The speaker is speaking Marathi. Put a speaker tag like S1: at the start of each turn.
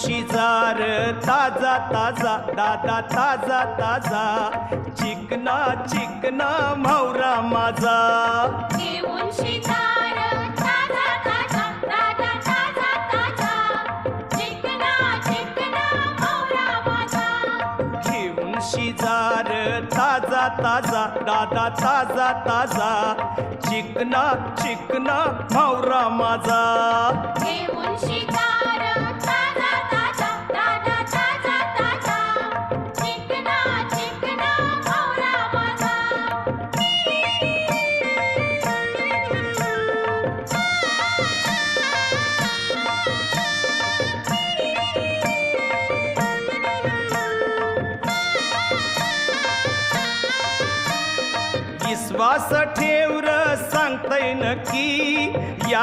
S1: शिजार ताजा ताजा दादा ताजा ताजा चिकना चिकना म्हावरा माझा
S2: घेऊन शिजार ताजा ताजा दादा ताजा ताजा चिकना चिकना म्हावरा माझा
S1: घेऊन शिजार ताजा ताजा दादा ताजा ताजा चिकना चिकना म्हावरा माझा
S2: घेऊन शिजार ताजा ताजा दादा ताजा ताजा चिकना चिकना म्हावरा माझा
S1: विश्वास ठेव र सांगतय नक्की या